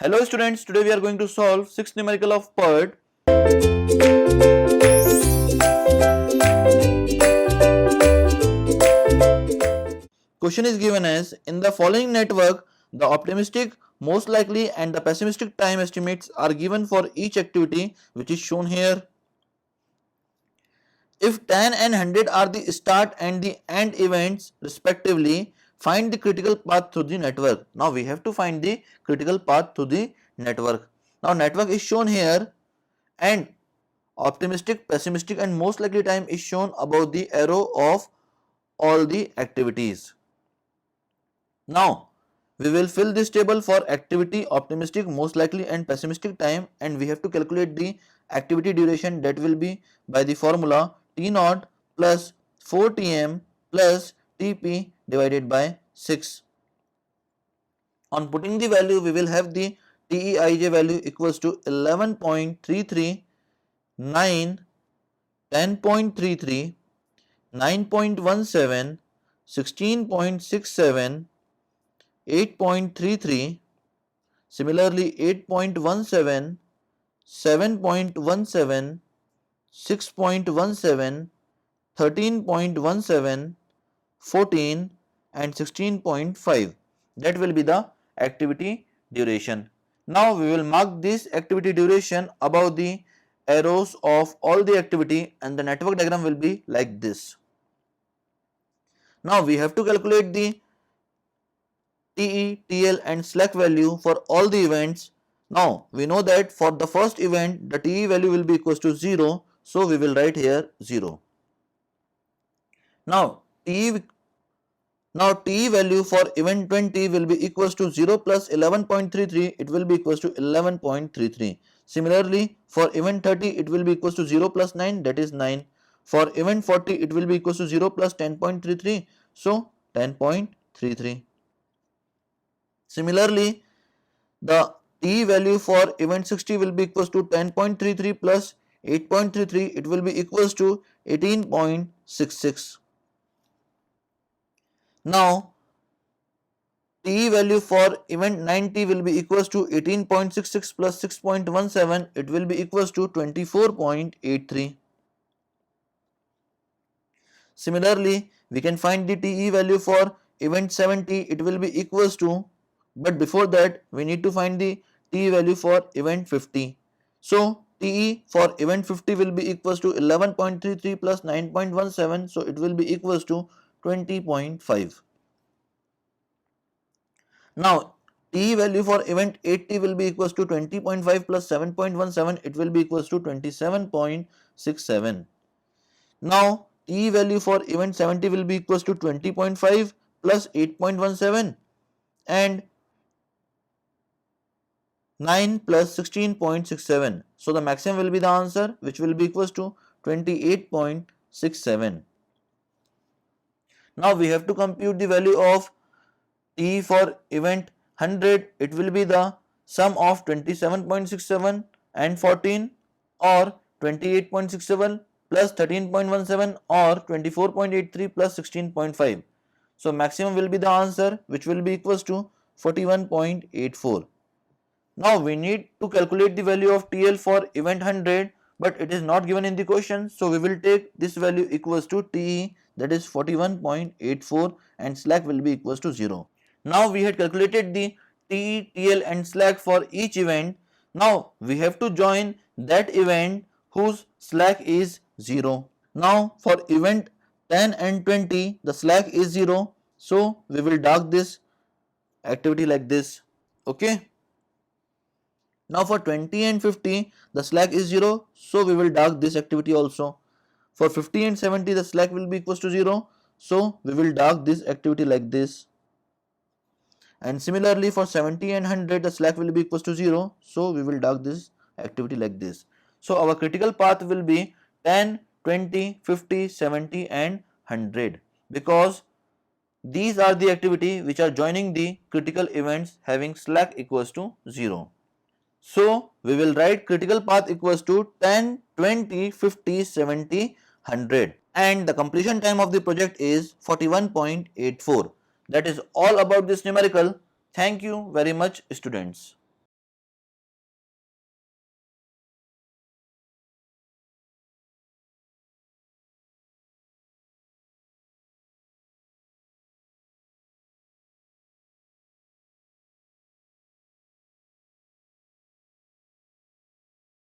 Hello students, today we are going to solve 6 numerical of PERT. Question is given as, in the following network, the optimistic, most likely and the pessimistic time estimates are given for each activity which is shown here. If 10 and 100 are the start and the end events respectively, find the critical path through the network. Now we have to find the critical path through the network. Now network is shown here and optimistic, pessimistic and most likely time is shown above the arrow of all the activities. Now we will fill this table for activity, optimistic, most likely and pessimistic time, and we have to calculate the activity duration, that will be by the formula T naught plus 4Tm plus Tp divided by 6. On putting the value, we will have the TEIJ value equals to 11.33, 9, 10.33, 9.17, 16.67, 8.33, similarly 8.17, 7.17, 6.17, 13.17, 14 and 16.5. That will be the activity duration. Now we will mark this activity duration above the arrows of all the activity and the network diagram will be like this. Now we have to calculate the TE, TL and slack value for all the events. Now we know that for the first event the TE value will be equals to 0, so we will write here 0. Now TE value for event 20 will be equals to 0 plus 11.33, it will be equals to 11.33. Similarly for event 30 it will be equals to 0 plus 9, that is 9. For event 40 it will be equals to 0 plus 10.33, so 10.33. Similarly, the T value for event 60 will be equals to 10.33 plus 8.33, it will be equals to 18.66. Now, T value for event 90 will be equals to 18.66 plus 6.17, it will be equals to 24.83. Similarly, we can find the TE value for event 70, it will be equals to, but before that we need to find the TE value for event 50. So TE for event 50 will be equals to 11.33 plus 9.17, so it will be equals to 20.5. Now TE value for event 80 will be equals to 20.5 plus 7.17, it will be equals to 27.67. Now TE value for event 70 will be equals to 20.5 plus 8.17 and 9 plus 16.67. So the maximum will be the answer, which will be equals to 28.67. Now we have to compute the value of T for event 100. It will be the sum of 27.67 and 14 or 28.67 plus 13.17 or 24.83 plus 16.5. So maximum will be the answer, which will be equals to 41.84. Now we need to calculate the value of TL for event 100, but it is not given in the question, so we will take this value equals to TE, that is 41.84, and slack will be equals to 0. Now we had calculated the TE, TL and slack for each event. Now we have to join that event whose slack is 0. Now for event 10 and 20 the slack is 0, so we will dark this activity like this. Okay. Now for 20 and 50 the slack is 0, so we will dark this activity also. For 50 and 70 the slack will be equals to 0, so we will dark this activity like this. And similarly for 70 and 100 the slack will be equals to 0, so we will dark this activity like this. So our critical path will be 10, 20, 50, 70 and 100, because these are the activity which are joining the critical events having slack equals to 0. So we will write critical path equals to 10, 20, 50, 70, 100, and the completion time of the project is 41.84. That is all about this numerical. Thank you very much, students.